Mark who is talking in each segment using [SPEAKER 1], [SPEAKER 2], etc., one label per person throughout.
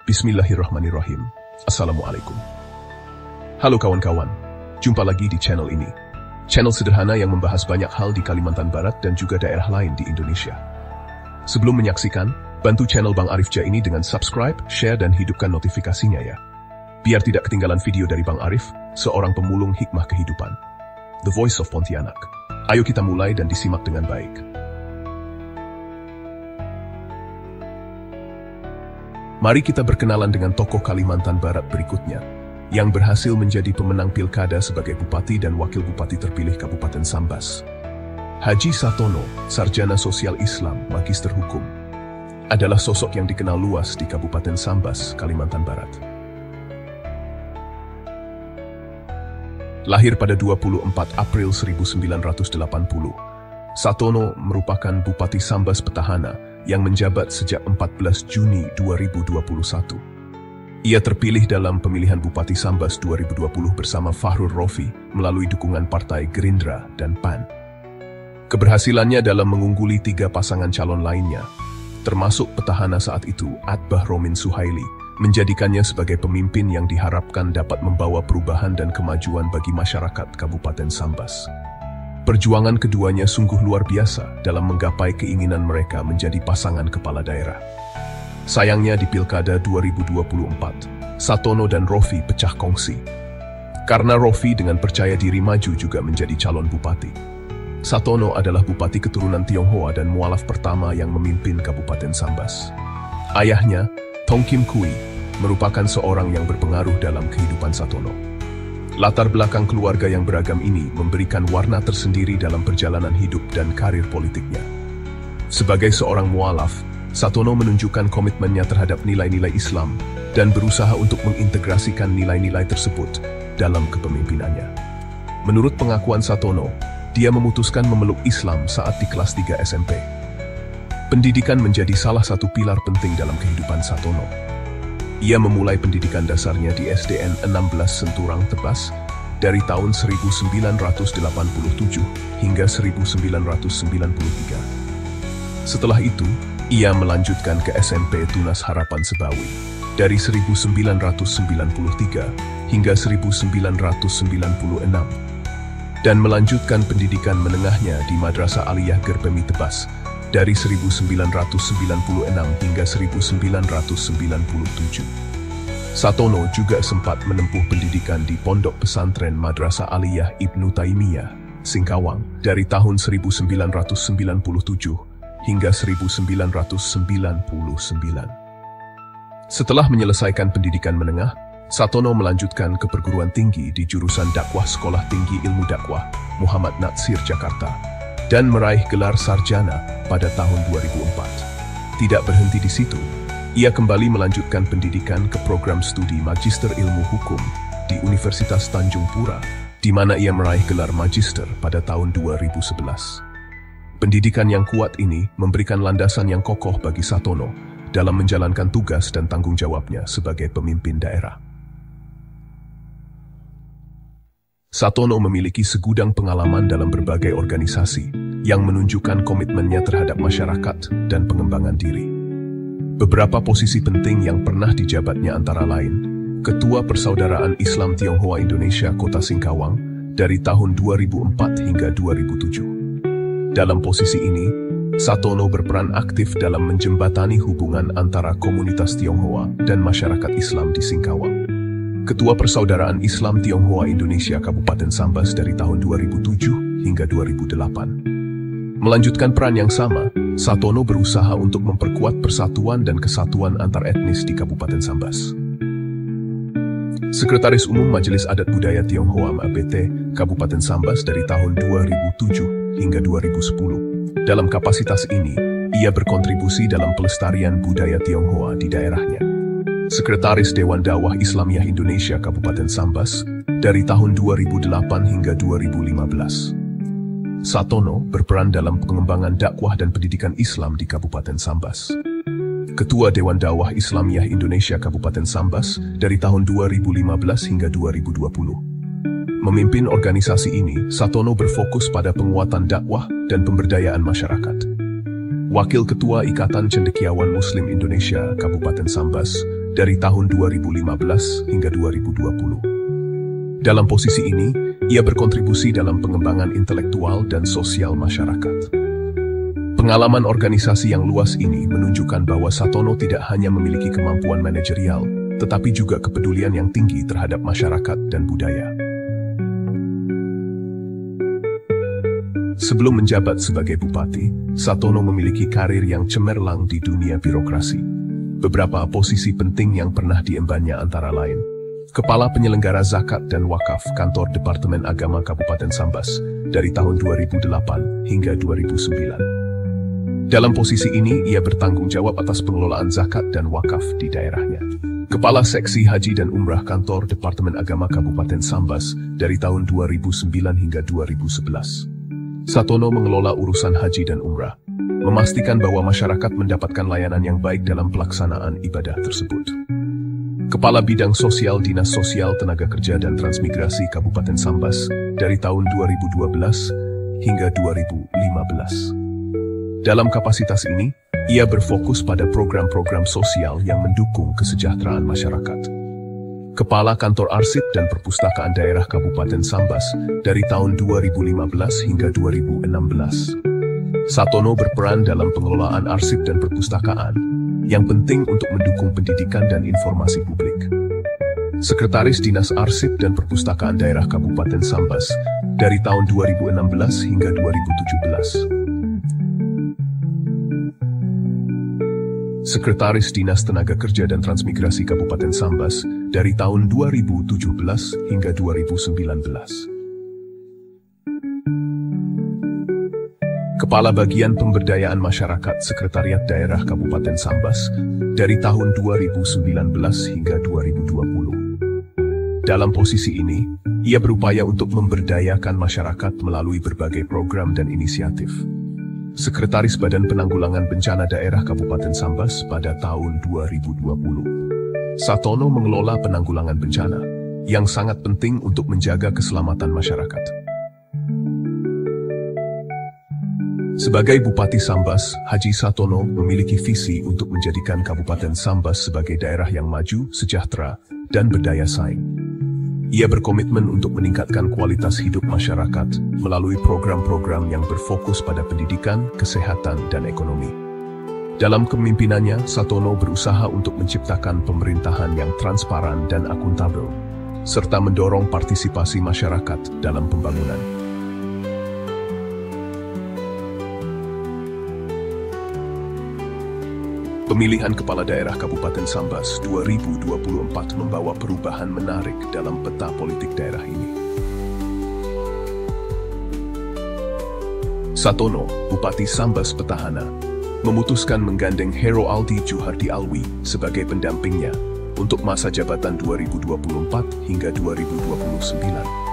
[SPEAKER 1] Bismillahirrahmanirrahim. Assalamualaikum. Halo kawan-kawan, jumpa lagi di channel ini. Channel sederhana yang membahas banyak hal di Kalimantan Barat dan juga daerah lain di Indonesia. Sebelum menyaksikan, bantu channel Bang Arif Ja ini dengan subscribe, share, dan hidupkan notifikasinya ya. Biar tidak ketinggalan video dari Bang Arif, seorang pemulung hikmah kehidupan. The Voice of Pontianak. Ayo kita mulai dan disimak dengan baik. Mari kita berkenalan dengan tokoh Kalimantan Barat berikutnya, yang berhasil menjadi pemenang pilkada sebagai Bupati dan Wakil Bupati terpilih Kabupaten Sambas. Haji Satono, sarjana sosial Islam, magister hukum, adalah sosok yang dikenal luas di Kabupaten Sambas, Kalimantan Barat. Lahir pada 24 April 1980, Satono merupakan Bupati Sambas petahana yang menjabat sejak 14 Juni 2021. Ia terpilih dalam pemilihan Bupati Sambas 2020 bersama Fahrul Rofi melalui dukungan Partai Gerindra dan PAN. Keberhasilannya dalam mengungguli 3 pasangan calon lainnya, termasuk petahana saat itu Atbah Romin Suhaili, menjadikannya sebagai pemimpin yang diharapkan dapat membawa perubahan dan kemajuan bagi masyarakat Kabupaten Sambas. Perjuangan keduanya sungguh luar biasa dalam menggapai keinginan mereka menjadi pasangan kepala daerah. Sayangnya di Pilkada 2024, Satono dan Rofi pecah kongsi. Karena Rofi dengan percaya diri maju juga menjadi calon bupati. Satono adalah bupati keturunan Tionghoa dan mualaf pertama yang memimpin Kabupaten Sambas. Ayahnya, Tong Kim Kui, merupakan seorang yang berpengaruh dalam kehidupan Satono. Latar belakang keluarga yang beragam ini memberikan warna tersendiri dalam perjalanan hidup dan karir politiknya. Sebagai seorang mualaf, Satono menunjukkan komitmennya terhadap nilai-nilai Islam dan berusaha untuk mengintegrasikan nilai-nilai tersebut dalam kepemimpinannya. Menurut pengakuan Satono, dia memutuskan memeluk Islam saat di kelas 3 SMP. Pendidikan menjadi salah satu pilar penting dalam kehidupan Satono. Ia memulai pendidikan dasarnya di SDN 16 Senturang Tebas dari tahun 1987 hingga 1993. Setelah itu, ia melanjutkan ke SMP Tunas Harapan Sebawi dari 1993 hingga 1996 dan melanjutkan pendidikan menengahnya di Madrasah Aliyah Gerpemi Tebas dari 1996 hingga 1997. Satono juga sempat menempuh pendidikan di Pondok Pesantren Madrasah Aliyah Ibnu Taimiyah, Singkawang, dari tahun 1997 hingga 1999. Setelah menyelesaikan pendidikan menengah, Satono melanjutkan ke perguruan tinggi di jurusan dakwah Sekolah Tinggi Ilmu Dakwah Muhammad Natsir, Jakarta, dan meraih gelar sarjana pada tahun 2004. Tidak berhenti di situ, ia kembali melanjutkan pendidikan ke program studi Magister Ilmu Hukum di Universitas Tanjung Pura, di mana ia meraih gelar Magister pada tahun 2011. Pendidikan yang kuat ini memberikan landasan yang kokoh bagi Satono dalam menjalankan tugas dan tanggung jawabnya sebagai pemimpin daerah. Satono memiliki segudang pengalaman dalam berbagai organisasi yang menunjukkan komitmennya terhadap masyarakat dan pengembangan diri. Beberapa posisi penting yang pernah dijabatnya antara lain, Ketua Persaudaraan Islam Tionghoa Indonesia Kota Singkawang dari tahun 2004 hingga 2007. Dalam posisi ini, Satono berperan aktif dalam menjembatani hubungan antara komunitas Tionghoa dan masyarakat Islam di Singkawang. Ketua Persaudaraan Islam Tionghoa Indonesia Kabupaten Sambas dari tahun 2007 hingga 2008. Melanjutkan peran yang sama, Satono berusaha untuk memperkuat persatuan dan kesatuan antar etnis di Kabupaten Sambas. Sekretaris Umum Majelis Adat Budaya Tionghoa (MABT) Kabupaten Sambas dari tahun 2007 hingga 2010. Dalam kapasitas ini, ia berkontribusi dalam pelestarian budaya Tionghoa di daerahnya. Sekretaris Dewan Dakwah Islamiyah Indonesia Kabupaten Sambas dari tahun 2008 hingga 2015. Satono berperan dalam pengembangan dakwah dan pendidikan Islam di Kabupaten Sambas. Ketua Dewan Dakwah Islamiyah Indonesia Kabupaten Sambas dari tahun 2015 hingga 2020. Memimpin organisasi ini, Satono berfokus pada penguatan dakwah dan pemberdayaan masyarakat. Wakil Ketua Ikatan Cendekiawan Muslim Indonesia Kabupaten Sambas dari tahun 2015 hingga 2020. Dalam posisi ini, ia berkontribusi dalam pengembangan intelektual dan sosial masyarakat. Pengalaman organisasi yang luas ini menunjukkan bahwa Satono tidak hanya memiliki kemampuan manajerial, tetapi juga kepedulian yang tinggi terhadap masyarakat dan budaya. Sebelum menjabat sebagai bupati, Satono memiliki karir yang cemerlang di dunia birokrasi. Beberapa posisi penting yang pernah diembannya antara lain: Kepala Penyelenggara Zakat dan Wakaf Kantor Departemen Agama Kabupaten Sambas dari tahun 2008 hingga 2009. Dalam posisi ini, ia bertanggung jawab atas pengelolaan zakat dan wakaf di daerahnya. Kepala Seksi Haji dan Umrah Kantor Departemen Agama Kabupaten Sambas dari tahun 2009 hingga 2011. Satono mengelola urusan haji dan umrah, memastikan bahwa masyarakat mendapatkan layanan yang baik dalam pelaksanaan ibadah tersebut. Kepala Bidang Sosial Dinas Sosial Tenaga Kerja dan Transmigrasi Kabupaten Sambas dari tahun 2012 hingga 2015. Dalam kapasitas ini, ia berfokus pada program-program sosial yang mendukung kesejahteraan masyarakat. Kepala Kantor Arsip dan Perpustakaan Daerah Kabupaten Sambas dari tahun 2015 hingga 2016. Satono berperan dalam pengelolaan arsip dan perpustakaan yang penting untuk mendukung pendidikan dan informasi publik. Sekretaris Dinas Arsip dan Perpustakaan Daerah Kabupaten Sambas dari tahun 2016 hingga 2017. Sekretaris Dinas Tenaga Kerja dan Transmigrasi Kabupaten Sambas dari tahun 2017 hingga 2019. Kepala Bagian Pemberdayaan Masyarakat Sekretariat Daerah Kabupaten Sambas dari tahun 2019 hingga 2020. Dalam posisi ini, ia berupaya untuk memberdayakan masyarakat melalui berbagai program dan inisiatif. Sekretaris Badan Penanggulangan Bencana Daerah Kabupaten Sambas pada tahun 2020. Satono mengelola penanggulangan bencana yang sangat penting untuk menjaga keselamatan masyarakat. Sebagai Bupati Sambas, Haji Satono memiliki visi untuk menjadikan Kabupaten Sambas sebagai daerah yang maju, sejahtera, dan berdaya saing. Ia berkomitmen untuk meningkatkan kualitas hidup masyarakat melalui program-program yang berfokus pada pendidikan, kesehatan, dan ekonomi. Dalam kepemimpinannya, Satono berusaha untuk menciptakan pemerintahan yang transparan dan akuntabel, serta mendorong partisipasi masyarakat dalam pembangunan. Pemilihan Kepala Daerah Kabupaten Sambas 2024 membawa perubahan menarik dalam peta politik daerah ini. Satono, Bupati Sambas Petahana, memutuskan menggandeng Hero Aldi Juhardi Alwi sebagai pendampingnya untuk masa jabatan 2024 hingga 2029.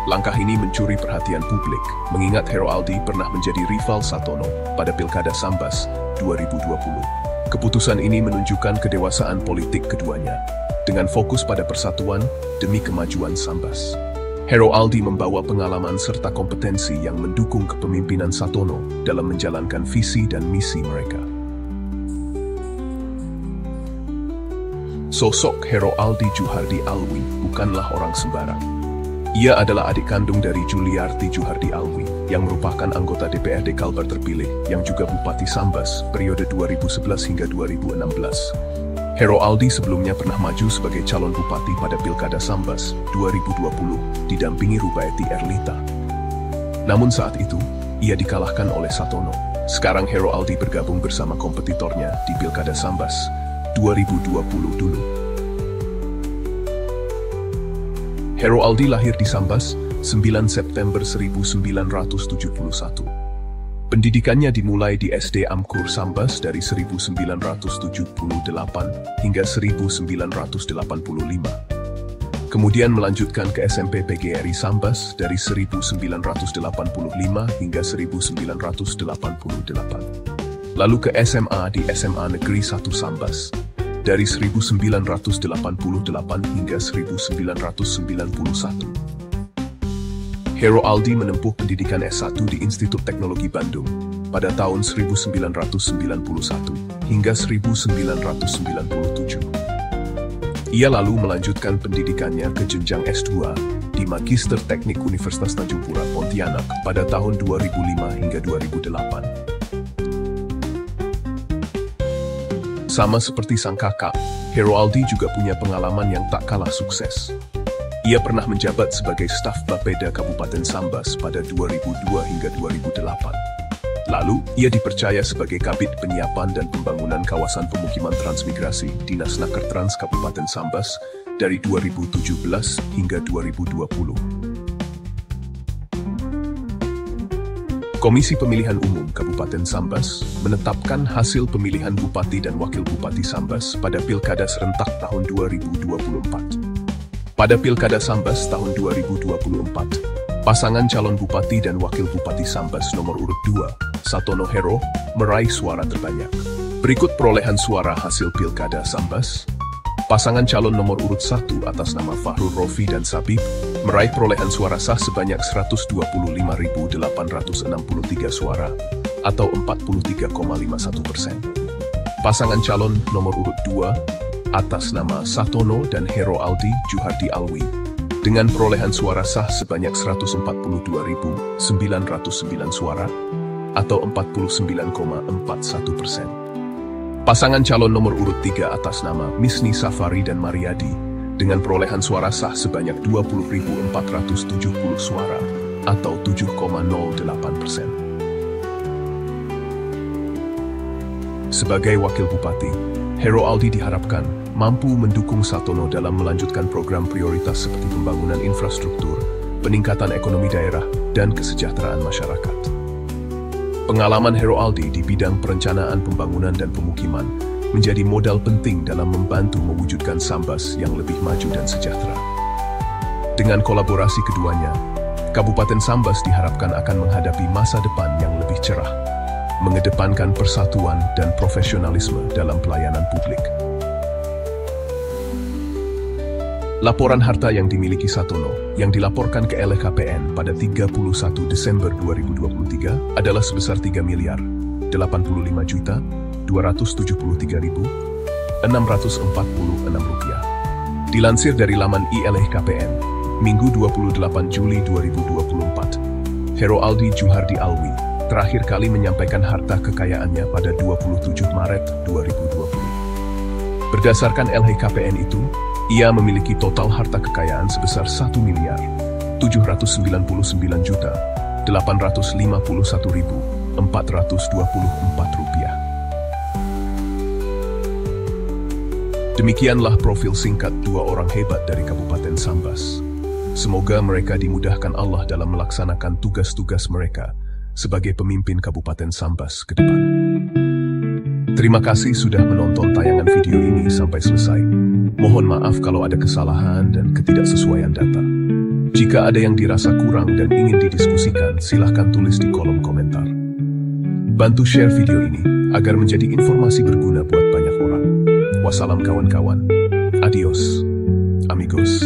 [SPEAKER 1] Langkah ini mencuri perhatian publik, mengingat Hero Aldi pernah menjadi rival Satono pada Pilkada Sambas 2020. Keputusan ini menunjukkan kedewasaan politik keduanya, dengan fokus pada persatuan demi kemajuan Sambas. Hero Aldi membawa pengalaman serta kompetensi yang mendukung kepemimpinan Satono dalam menjalankan visi dan misi mereka. Sosok Hero Aldi Juhardi Alwi bukanlah orang sembarang. Ia adalah adik kandung dari Juliarti Juhardi Alwi, yang merupakan anggota DPRD Kalbar terpilih yang juga Bupati Sambas periode 2011 hingga 2016. Hero Aldi sebelumnya pernah maju sebagai calon bupati pada Pilkada Sambas 2020 didampingi Rubaiti Erlita. Namun saat itu, ia dikalahkan oleh Satono. Sekarang Hero Aldi bergabung bersama kompetitornya di Pilkada Sambas 2020 dulu. Hero Aldi lahir di Sambas 9 September 1971. Pendidikannya dimulai di SD Amkur Sambas dari 1978 hingga 1985. Kemudian melanjutkan ke SMP PGRI Sambas dari 1985 hingga 1988. Lalu ke SMA di SMA Negeri 1 Sambas dari 1988 hingga 1991. Hero Aldi menempuh pendidikan S1 di Institut Teknologi Bandung pada tahun 1991 hingga 1997. Ia lalu melanjutkan pendidikannya ke jenjang S2 di Magister Teknik Universitas Tanjung Pura, Pontianak pada tahun 2005 hingga 2008. Sama seperti sang kakak, Hero Aldi juga punya pengalaman yang tak kalah sukses. Ia pernah menjabat sebagai staf Bapeda Kabupaten Sambas pada 2002 hingga 2008. Lalu, ia dipercaya sebagai Kabid Penyiapan dan Pembangunan Kawasan Pemukiman Transmigrasi Dinas Naker Trans Kabupaten Sambas dari 2017 hingga 2020. Komisi Pemilihan Umum Kabupaten Sambas menetapkan hasil pemilihan Bupati dan Wakil Bupati Sambas pada Pilkada Serentak tahun 2024. Pada Pilkada Sambas tahun 2024, pasangan calon Bupati dan Wakil Bupati Sambas nomor urut 2, Satono Hero, meraih suara terbanyak. Berikut perolehan suara hasil Pilkada Sambas. Pasangan calon nomor urut 1 atas nama Fahrul Rofi dan Sabib meraih perolehan suara sah sebanyak 125.863 suara atau 43,51%. Pasangan calon nomor urut 2 atas nama Satono dan Hero Aldi Juhardi Alwi dengan perolehan suara sah sebanyak 142.909 suara atau 49,41%. Pasangan calon nomor urut 3 atas nama Misni Safari dan Mariadi dengan perolehan suara sah sebanyak 20.470 suara atau 7,08%. Sebagai Wakil Bupati, Hero Aldi diharapkan mampu mendukung Satono dalam melanjutkan program prioritas seperti pembangunan infrastruktur, peningkatan ekonomi daerah, dan kesejahteraan masyarakat. Pengalaman Hero Aldi di bidang perencanaan pembangunan dan pemukiman menjadi modal penting dalam membantu mewujudkan Sambas yang lebih maju dan sejahtera. Dengan kolaborasi keduanya, Kabupaten Sambas diharapkan akan menghadapi masa depan yang lebih cerah, mengedepankan persatuan dan profesionalisme dalam pelayanan publik. Laporan harta yang dimiliki Satono yang dilaporkan ke LHKPN pada 31 Desember 2023 adalah sebesar 3.085.273.646 rupiah. Dilansir dari laman ILHKPN, Minggu 28 Juli 2024, Hero Aldi Juhardi Alwi terakhir kali menyampaikan harta kekayaannya pada 27 Maret 2020. Berdasarkan LHKPN itu, ia memiliki total harta kekayaan sebesar 1.799.851.424 rupiah. Demikianlah profil singkat dua orang hebat dari Kabupaten Sambas. Semoga mereka dimudahkan Allah dalam melaksanakan tugas-tugas mereka sebagai pemimpin Kabupaten Sambas ke depan. Terima kasih sudah menonton tayangan video ini sampai selesai. Mohon maaf kalau ada kesalahan dan ketidaksesuaian data. Jika ada yang dirasa kurang dan ingin didiskusikan, silahkan tulis di kolom komentar. Bantu share video ini agar menjadi informasi berguna buat banyak orang. Wassalam kawan-kawan. Adios, amigos.